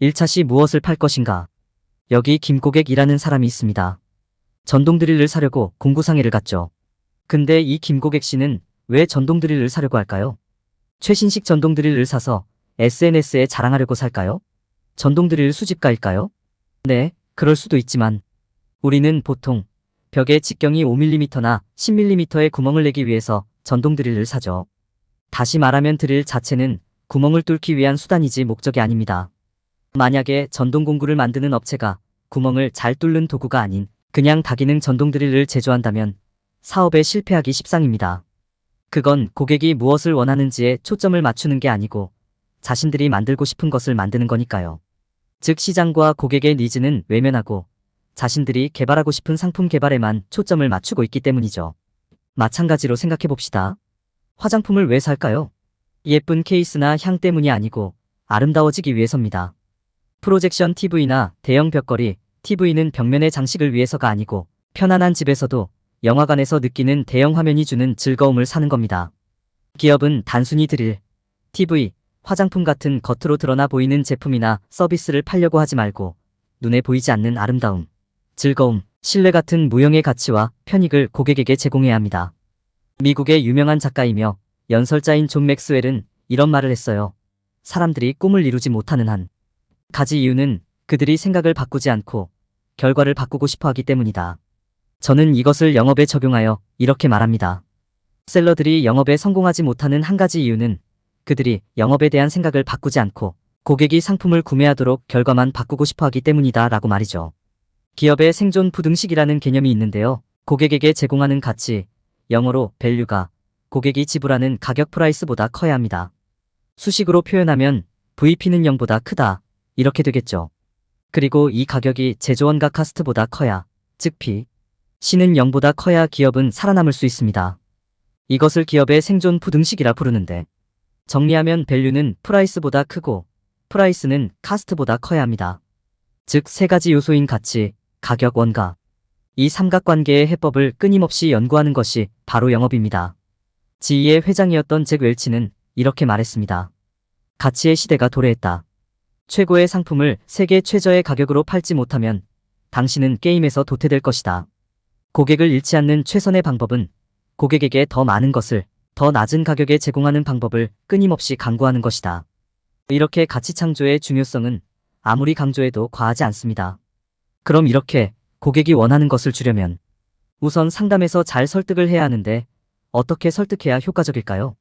1차 시 무엇을 팔 것인가? 여기 김고객이라는 사람이 있습니다. 전동 드릴을 사려고 공구상해를 갔죠. 근데 이 김고객 씨는 왜 전동 드릴을 사려고 할까요? 최신식 전동 드릴을 사서 SNS에 자랑하려고 살까요? 전동 드릴 수집가일까요? 네, 그럴 수도 있지만 우리는 보통 벽에 직경이 5mm나 10mm의 구멍을 내기 위해서 전동 드릴을 사죠. 다시 말하면 드릴 자체는 구멍을 뚫기 위한 수단이지 목적이 아닙니다. 만약에 전동 공구를 만드는 업체가 구멍을 잘 뚫는 도구가 아닌 그냥 다기능 전동 드릴을 제조한다면 사업에 실패하기 십상입니다. 그건 고객이 무엇을 원하는지에 초점을 맞추는 게 아니고 자신들이 만들고 싶은 것을 만드는 거니까요. 즉 시장과 고객의 니즈는 외면하고 자신들이 개발하고 싶은 상품 개발에만 초점을 맞추고 있기 때문이죠. 마찬가지로 생각해 봅시다. 화장품을 왜 살까요? 예쁜 케이스나 향 때문이 아니고 아름다워지기 위해서입니다. 프로젝션 TV나 대형 벽걸이 TV는 벽면의 장식을 위해서가 아니고 편안한 집에서도 영화관에서 느끼는 대형 화면이 주는 즐거움을 사는 겁니다. 기업은 단순히 드릴, TV, 화장품 같은 겉으로 드러나 보이는 제품이나 서비스를 팔려고 하지 말고 눈에 보이지 않는 아름다움, 즐거움, 신뢰 같은 무형의 가치와 편익을 고객에게 제공해야 합니다. 미국의 유명한 작가이며 연설자인 존 맥스웰은 이런 말을 했어요. 사람들이 꿈을 이루지 못하는 한 가지 이유는 그들이 생각을 바꾸지 않고 결과를 바꾸고 싶어 하기 때문이다. 저는 이것을 영업에 적용하여 이렇게 말합니다. 셀러들이 영업에 성공하지 못하는 한 가지 이유는 그들이 영업에 대한 생각을 바꾸지 않고 고객이 상품을 구매하도록 결과만 바꾸고 싶어 하기 때문이다 라고 말이죠. 기업의 생존 부등식이라는 개념이 있는데요. 고객에게 제공하는 가치, 영어로 밸류가 고객이 지불하는 가격 프라이스보다 커야 합니다. 수식으로 표현하면 VP는 0보다 크다 이렇게 되겠죠. 그리고 이 가격이 제조원가 카스트보다 커야, 즉 P, C는 0보다 커야 기업은 살아남을 수 있습니다. 이것을 기업의 생존 부등식이라 부르는데 정리하면 밸류는 프라이스보다 크고 프라이스는 카스트보다 커야 합니다. 즉 세 가지 요소인 가치, 가격, 원가. 이 삼각관계의 해법을 끊임없이 연구하는 것이 바로 영업입니다. 지이의 회장이었던 잭 웰치는 이렇게 말했습니다. 가치의 시대가 도래했다. 최고의 상품을 세계 최저의 가격으로 팔지 못하면 당신은 게임에서 도태될 것이다. 고객을 잃지 않는 최선의 방법은 고객에게 더 많은 것을 더 낮은 가격에 제공하는 방법을 끊임없이 강구하는 것이다. 이렇게 가치 창조의 중요성은 아무리 강조해도 과하지 않습니다. 그럼 이렇게 고객이 원하는 것을 주려면 우선 상담에서 잘 설득을 해야 하는데 어떻게 설득해야 효과적일까요?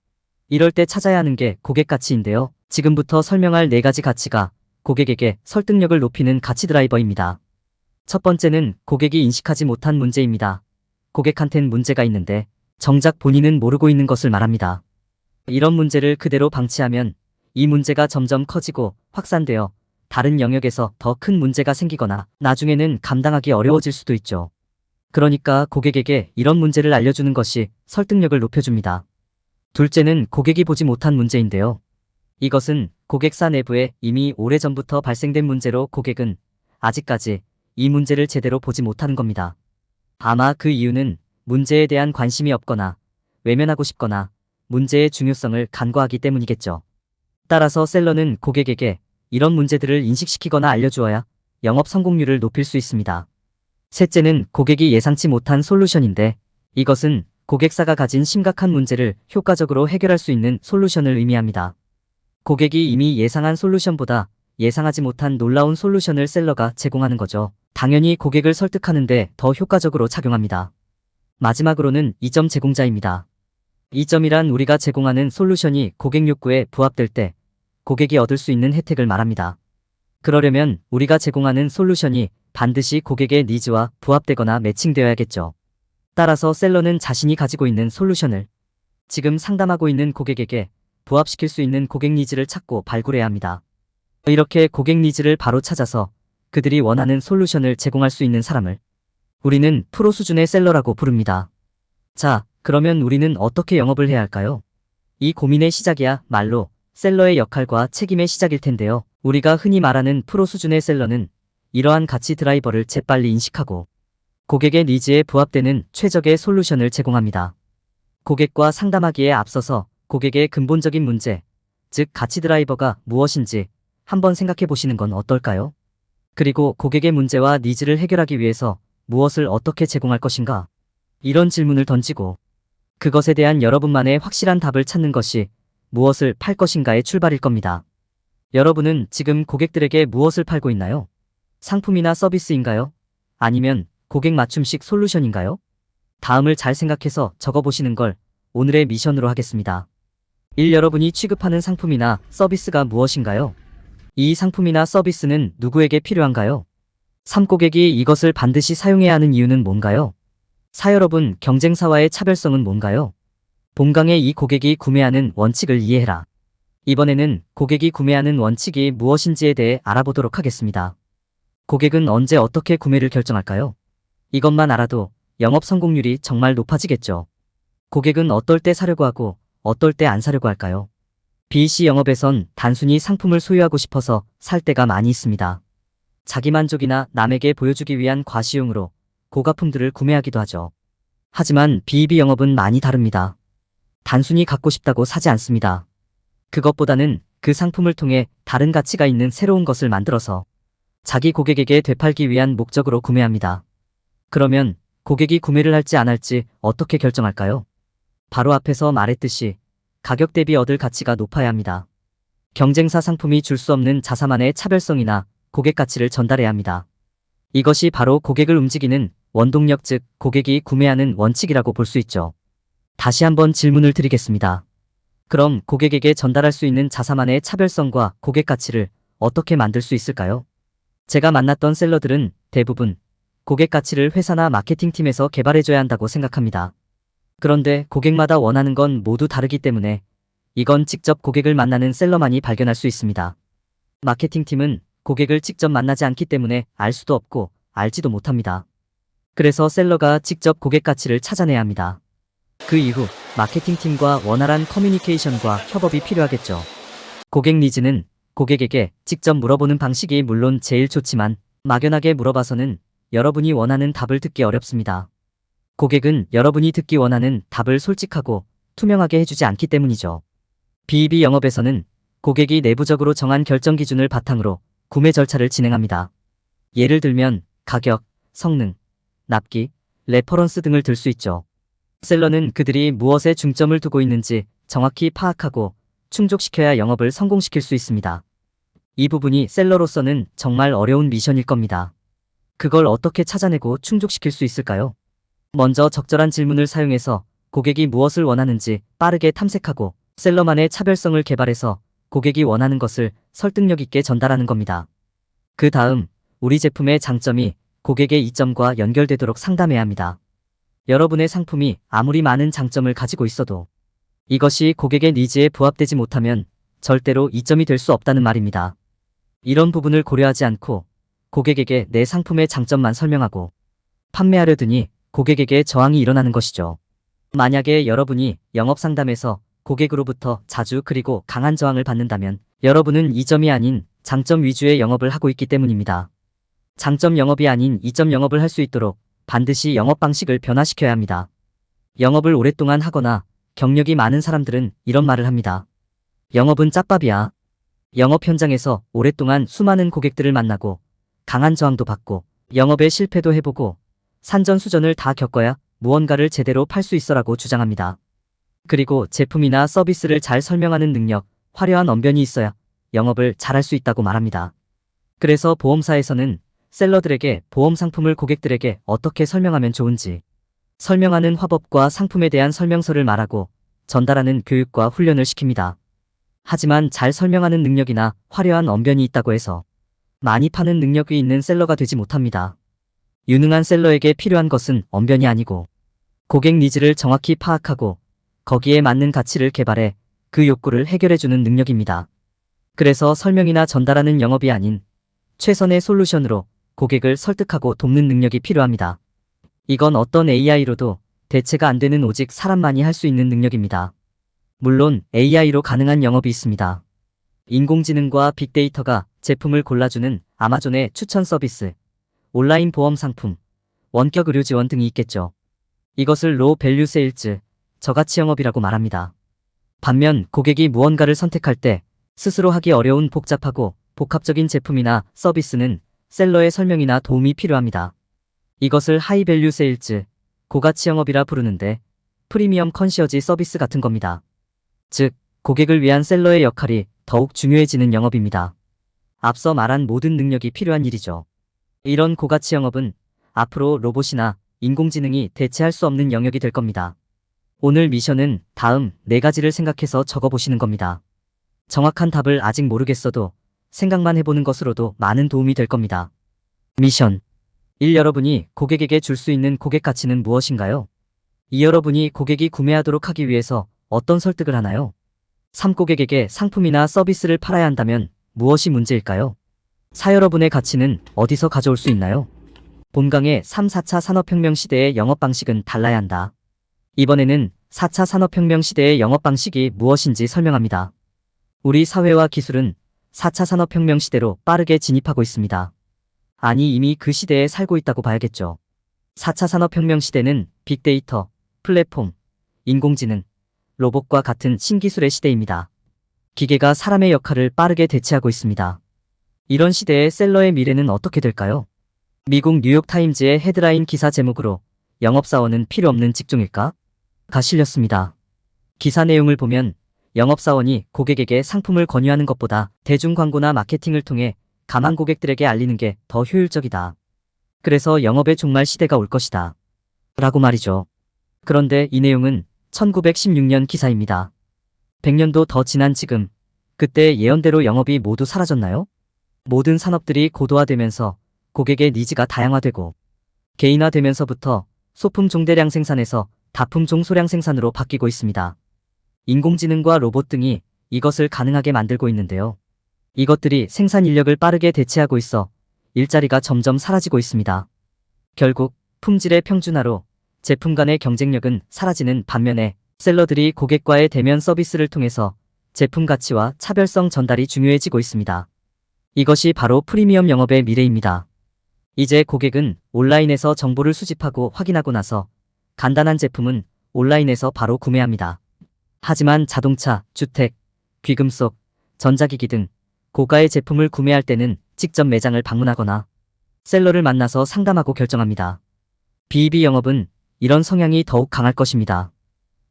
이럴 때 찾아야 하는 게 고객 가치인데요. 지금부터 설명할 4가지 가치가 고객에게 설득력을 높이는 가치 드라이버입니다. 첫 번째는 고객이 인식하지 못한 문제입니다. 고객한텐 문제가 있는데 정작 본인은 모르고 있는 것을 말합니다. 이런 문제를 그대로 방치하면 이 문제가 점점 커지고 확산되어 다른 영역에서 더 큰 문제가 생기거나 나중에는 감당하기 어려워질 수도 있죠. 그러니까 고객에게 이런 문제를 알려주는 것이 설득력을 높여줍니다. 둘째는 고객이 보지 못한 문제인데요. 이것은 고객사 내부에 이미 오래전부터 발생된 문제로 고객은 아직까지 이 문제를 제대로 보지 못하는 겁니다. 아마 그 이유는 문제에 대한 관심이 없거나 외면하고 싶거나 문제의 중요성을 간과하기 때문이겠죠. 따라서 셀러는 고객에게 이런 문제들을 인식시키거나 알려주어야 영업 성공률을 높일 수 있습니다. 셋째는 고객이 예상치 못한 솔루션인데 이것은 고객사가 가진 심각한 문제를 효과적으로 해결할 수 있는 솔루션을 의미합니다. 고객이 이미 예상한 솔루션보다 예상하지 못한 놀라운 솔루션을 셀러가 제공하는 거죠. 당연히 고객을 설득하는데 더 효과적으로 작용합니다. 마지막으로는 이점 제공자입니다. 이점이란 우리가 제공하는 솔루션이 고객 욕구에 부합될 때 고객이 얻을 수 있는 혜택을 말합니다. 그러려면 우리가 제공하는 솔루션이 반드시 고객의 니즈와 부합되거나 매칭되어야겠죠. 따라서 셀러는 자신이 가지고 있는 솔루션을 지금 상담하고 있는 고객에게 부합시킬 수 있는 고객 니즈를 찾고 발굴해야 합니다. 이렇게 고객 니즈를 바로 찾아서 그들이 원하는 솔루션을 제공할 수 있는 사람을 우리는 프로 수준의 셀러라고 부릅니다. 자, 그러면 우리는 어떻게 영업을 해야 할까요? 이 고민의 시작이야 말로 셀러의 역할과 책임의 시작일 텐데요. 우리가 흔히 말하는 프로 수준의 셀러는 이러한 가치 드라이버를 재빨리 인식하고 고객의 니즈에 부합되는 최적의 솔루션을 제공합니다. 고객과 상담하기에 앞서서 고객의 근본적인 문제, 즉 가치 드라이버가 무엇인지 한번 생각해 보시는 건 어떨까요? 그리고 고객의 문제와 니즈를 해결하기 위해서 무엇을 어떻게 제공할 것인가? 이런 질문을 던지고 그것에 대한 여러분만의 확실한 답을 찾는 것이 무엇을 팔 것인가의 출발일 겁니다. 여러분은 지금 고객들에게 무엇을 팔고 있나요? 상품이나 서비스인가요? 아니면 고객 맞춤식 솔루션인가요? 다음을 잘 생각해서 적어보시는 걸 오늘의 미션으로 하겠습니다. 1. 여러분이 취급하는 상품이나 서비스가 무엇인가요? 2. 상품이나 서비스는 누구에게 필요한가요? 3. 고객이 이것을 반드시 사용해야 하는 이유는 뭔가요? 4. 여러분, 경쟁사와의 차별성은 뭔가요? 본강의 이 고객이 구매하는 원칙을 이해해라. 이번에는 고객이 구매하는 원칙이 무엇인지에 대해 알아보도록 하겠습니다. 고객은 언제 어떻게 구매를 결정할까요? 이것만 알아도 영업 성공률이 정말 높아지겠죠. 고객은 어떨 때 사려고 하고 어떨 때 안 사려고 할까요? B2C 영업에선 단순히 상품을 소유하고 싶어서 살 때가 많이 있습니다. 자기만족이나 남에게 보여주기 위한 과시용으로 고가품들을 구매하기도 하죠. 하지만 B2B 영업은 많이 다릅니다. 단순히 갖고 싶다고 사지 않습니다. 그것보다는 그 상품을 통해 다른 가치가 있는 새로운 것을 만들어서 자기 고객에게 되팔기 위한 목적으로 구매합니다. 그러면 고객이 구매를 할지 안 할지 어떻게 결정할까요? 바로 앞에서 말했듯이 가격 대비 얻을 가치가 높아야 합니다. 경쟁사 상품이 줄 수 없는 자사만의 차별성이나 고객 가치를 전달해야 합니다. 이것이 바로 고객을 움직이는 원동력, 즉 고객이 구매하는 원칙이라고 볼 수 있죠. 다시 한번 질문을 드리겠습니다. 그럼 고객에게 전달할 수 있는 자사만의 차별성과 고객 가치를 어떻게 만들 수 있을까요? 제가 만났던 셀러들은 대부분 고객 가치를 회사나 마케팅팀에서 개발해줘야 한다고 생각합니다. 그런데 고객마다 원하는 건 모두 다르기 때문에 이건 직접 고객을 만나는 셀러만이 발견할 수 있습니다. 마케팅팀은 고객을 직접 만나지 않기 때문에 알 수도 없고 알지도 못합니다. 그래서 셀러가 직접 고객 가치를 찾아내야 합니다. 그 이후 마케팅팀과 원활한 커뮤니케이션과 협업이 필요하겠죠. 고객 니즈는 고객에게 직접 물어보는 방식이 물론 제일 좋지만 막연하게 물어봐서는 여러분이 원하는 답을 듣기 어렵습니다. 고객은 여러분이 듣기 원하는 답을 솔직하고 투명하게 해주지 않기 때문이죠. B2B 영업에서는 고객이 내부적으로 정한 결정 기준을 바탕으로 구매 절차를 진행합니다. 예를 들면 가격, 성능, 납기, 레퍼런스 등을 들 수 있죠. 셀러는 그들이 무엇에 중점을 두고 있는지 정확히 파악하고 충족시켜야 영업을 성공시킬 수 있습니다. 이 부분이 셀러로서는 정말 어려운 미션일 겁니다. 그걸 어떻게 찾아내고 충족시킬 수 있을까요? 먼저 적절한 질문을 사용해서 고객이 무엇을 원하는지 빠르게 탐색하고 셀러만의 차별성을 개발해서 고객이 원하는 것을 설득력 있게 전달하는 겁니다. 그 다음 우리 제품의 장점이 고객의 이점과 연결되도록 상담해야 합니다. 여러분의 상품이 아무리 많은 장점을 가지고 있어도 이것이 고객의 니즈에 부합되지 못하면 절대로 이점이 될 수 없다는 말입니다. 이런 부분을 고려하지 않고 고객에게 내 상품의 장점만 설명하고 판매하려 드니 고객에게 저항이 일어나는 것이죠. 만약에 여러분이 영업 상담에서 고객으로부터 자주 그리고 강한 저항을 받는다면 여러분은 이점이 아닌 장점 위주의 영업을 하고 있기 때문입니다. 장점 영업이 아닌 이점 영업을 할 수 있도록 반드시 영업 방식을 변화시켜야 합니다. 영업을 오랫동안 하거나 경력이 많은 사람들은 이런 말을 합니다. 영업은 짭밥이야. 영업 현장에서 오랫동안 수많은 고객들을 만나고 강한 저항도 받고 영업에 실패도 해보고 산전수전을 다 겪어야 무언가를 제대로 팔 수 있어라고 주장합니다. 그리고 제품이나 서비스를 잘 설명하는 능력, 화려한 언변이 있어야 영업을 잘할 수 있다고 말합니다. 그래서 보험사에서는 셀러들에게 보험 상품을 고객들에게 어떻게 설명하면 좋은지 설명하는 화법과 상품에 대한 설명서를 말하고 전달하는 교육과 훈련을 시킵니다. 하지만 잘 설명하는 능력이나 화려한 언변이 있다고 해서 많이 파는 능력이 있는 셀러가 되지 못합니다. 유능한 셀러에게 필요한 것은 언변이 아니고 고객 니즈를 정확히 파악하고 거기에 맞는 가치를 개발해 그 욕구를 해결해주는 능력입니다. 그래서 설명이나 전달하는 영업이 아닌 최선의 솔루션으로 고객을 설득하고 돕는 능력이 필요합니다. 이건 어떤 AI로도 대체가 안 되는 오직 사람만이 할 수 있는 능력입니다. 물론 AI로 가능한 영업이 있습니다. 인공지능과 빅데이터가 제품을 골라주는 아마존의 추천 서비스, 온라인 보험 상품, 원격 의료 지원 등이 있겠죠. 이것을 로우 밸류 세일즈, 저가치 영업이라고 말합니다. 반면 고객이 무언가를 선택할 때 스스로 하기 어려운 복잡하고 복합적인 제품이나 서비스는 셀러의 설명이나 도움이 필요합니다. 이것을 하이밸류 세일즈, 고가치 영업이라 부르는데 프리미엄 컨시어지 서비스 같은 겁니다. 즉, 고객을 위한 셀러의 역할이 더욱 중요해지는 영업입니다. 앞서 말한 모든 능력이 필요한 일이죠. 이런 고가치 영업은 앞으로 로봇이나 인공지능이 대체할 수 없는 영역이 될 겁니다. 오늘 미션은 다음 4가지를 생각해서 적어보시는 겁니다. 정확한 답을 아직 모르겠어도 생각만 해보는 것으로도 많은 도움이 될 겁니다. 미션 1. 여러분이 고객에게 줄 수 있는 고객 가치는 무엇인가요? 2. 여러분이 고객이 구매하도록 하기 위해서 어떤 설득을 하나요? 3. 고객에게 상품이나 서비스를 팔아야 한다면 무엇이 문제일까요? 4. 여러분의 가치는 어디서 가져올 수 있나요? 본강의 3. 4차 산업혁명 시대의 영업 방식은 달라야 한다. 이번에는 4차 산업혁명 시대의 영업 방식이 무엇인지 설명합니다. 우리 사회와 기술은 4차 산업혁명 시대로 빠르게 진입하고 있습니다. 아니, 이미 그 시대에 살고 있다고 봐야겠죠. 4차 산업혁명 시대는 빅데이터, 플랫폼, 인공지능, 로봇과 같은 신기술의 시대입니다. 기계가 사람의 역할을 빠르게 대체하고 있습니다. 이런 시대의 셀러의 미래는 어떻게 될까요? 미국 뉴욕타임즈의 헤드라인 기사 제목으로 영업사원은 필요 없는 직종일까? 가 실렸습니다. 기사 내용을 보면 영업사원이 고객에게 상품을 권유하는 것보다 대중 광고나 마케팅을 통해 가만 고객들에게 알리는 게 더 효율적이다. 그래서 영업의 종말 시대가 올 것이다. 라고 말이죠. 그런데 이 내용은 1916년 기사입니다. 100년도 더 지난 지금, 그때 예언대로 영업이 모두 사라졌나요? 모든 산업들이 고도화되면서 고객의 니즈가 다양화되고 개인화되면서부터 소품 종대량 생산에서 다품 종소량 생산으로 바뀌고 있습니다. 인공지능과 로봇 등이 이것을 가능하게 만들고 있는데요. 이것들이 생산 인력을 빠르게 대체하고 있어 일자리가 점점 사라지고 있습니다. 결국 품질의 평준화로 제품 간의 경쟁력은 사라지는 반면에 셀러들이 고객과의 대면 서비스를 통해서 제품 가치와 차별성 전달이 중요해지고 있습니다. 이것이 바로 프리미엄 영업의 미래입니다. 이제 고객은 온라인에서 정보를 수집하고 확인하고 나서 간단한 제품은 온라인에서 바로 구매합니다. 하지만 자동차, 주택, 귀금속, 전자기기 등 고가의 제품을 구매할 때는 직접 매장을 방문하거나 셀러를 만나서 상담하고 결정합니다. B2B 영업은 이런 성향이 더욱 강할 것입니다.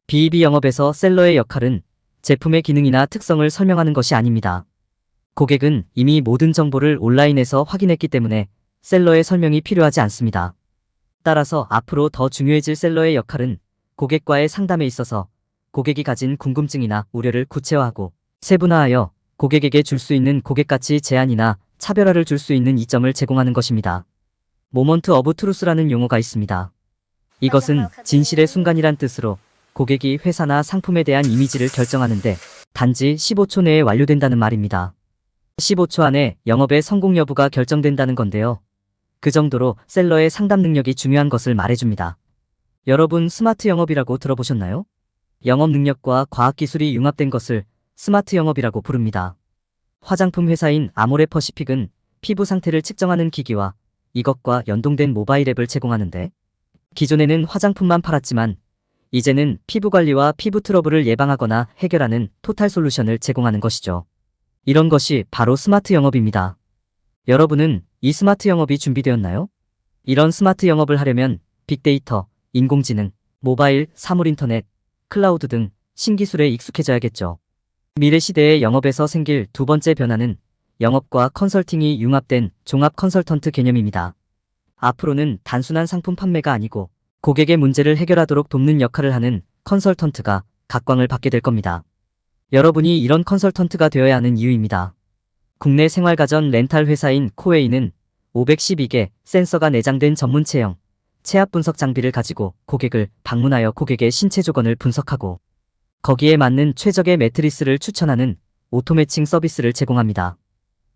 B2B 영업에서 셀러의 역할은 제품의 기능이나 특성을 설명하는 것이 아닙니다. 고객은 이미 모든 정보를 온라인에서 확인했기 때문에 셀러의 설명이 필요하지 않습니다. 따라서 앞으로 더 중요해질 셀러의 역할은 고객과의 상담에 있어서 고객이 가진 궁금증이나 우려를 구체화하고 세분화하여 고객에게 줄 수 있는 고객가치 제한이나 차별화를 줄 수 있는 이점을 제공하는 것입니다. 모먼트 오브 트루스라는 용어가 있습니다. 이것은 진실의 순간이란 뜻으로 고객이 회사나 상품에 대한 이미지를 결정하는데 단지 15초 내에 완료된다는 말입니다. 15초 안에 영업의 성공 여부가 결정된다는 건데요. 그 정도로 셀러의 상담 능력이 중요한 것을 말해줍니다. 여러분, 스마트 영업이라고 들어보셨나요? 영업 능력과 과학기술이 융합된 것을 스마트 영업이라고 부릅니다. 화장품 회사인 아모레 퍼시픽은 피부 상태를 측정하는 기기와 이것과 연동된 모바일 앱을 제공하는데 기존에는 화장품만 팔았지만 이제는 피부 관리와 피부 트러블을 예방하거나 해결하는 토탈 솔루션을 제공하는 것이죠. 이런 것이 바로 스마트 영업입니다. 여러분은 이 스마트 영업이 준비되었나요? 이런 스마트 영업을 하려면 빅데이터, 인공지능, 모바일, 사물 인터넷, 클라우드 등 신기술에 익숙해져야겠죠. 미래 시대의 영업에서 생길 두 번째 변화는 영업과 컨설팅이 융합된 종합 컨설턴트 개념입니다. 앞으로는 단순한 상품 판매가 아니고 고객의 문제를 해결하도록 돕는 역할을 하는 컨설턴트가 각광을 받게 될 겁니다. 여러분이 이런 컨설턴트가 되어야 하는 이유입니다. 국내 생활가전 렌탈 회사인 코웨이는 512개 센서가 내장된 전문 체압 분석 장비를 가지고 고객을 방문하여 고객의 신체 조건을 분석하고 거기에 맞는 최적의 매트리스를 추천하는 오토 매칭 서비스를 제공합니다.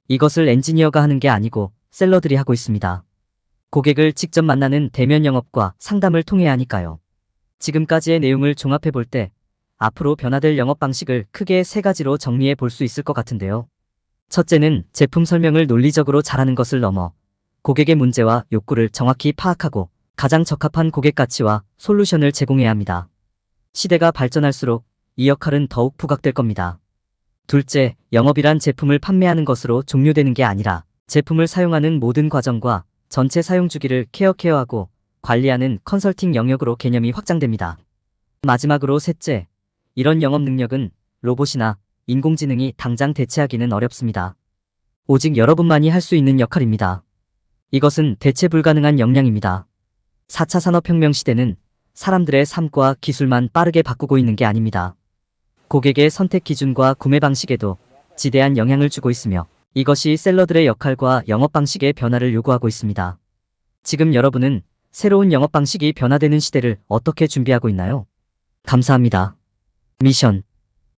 이것을 엔지니어가 하는 게 아니고 셀러들이 하고 있습니다. 고객을 직접 만나는 대면 영업과 상담을 통해야 하니까요. 지금까지의 내용을 종합해 볼 때 앞으로 변화될 영업 방식을 크게 3가지로 정리해 볼 수 있을 것 같은데요. 첫째는 제품 설명을 논리적으로 잘하는 것을 넘어 고객의 문제와 욕구를 정확히 파악하고 가장 적합한 고객 가치와 솔루션을 제공해야 합니다. 시대가 발전할수록 이 역할은 더욱 부각될 겁니다. 둘째, 영업이란 제품을 판매하는 것으로 종료되는 게 아니라 제품을 사용하는 모든 과정과 전체 사용 주기를 케어하고 관리하는 컨설팅 영역으로 개념이 확장됩니다. 마지막으로 셋째, 이런 영업 능력은 로봇이나 인공지능이 당장 대체하기는 어렵습니다. 오직 여러분만이 할 수 있는 역할입니다. 이것은 대체 불가능한 역량입니다. 4차 산업혁명 시대는 사람들의 삶과 기술만 빠르게 바꾸고 있는 게 아닙니다. 고객의 선택 기준과 구매 방식에도 지대한 영향을 주고 있으며 이것이 셀러들의 역할과 영업 방식의 변화를 요구하고 있습니다. 지금 여러분은 새로운 영업 방식이 변화되는 시대를 어떻게 준비하고 있나요? 감사합니다. 미션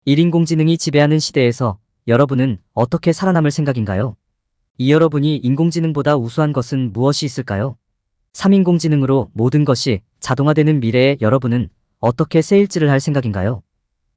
1인공지능이 지배하는 시대에서 여러분은 어떻게 살아남을 생각인가요? 이 여러분이 인공지능보다 우수한 것은 무엇이 있을까요? 3인공지능으로 모든 것이 자동화되는 미래에 여러분은 어떻게 세일즈를 할 생각인가요?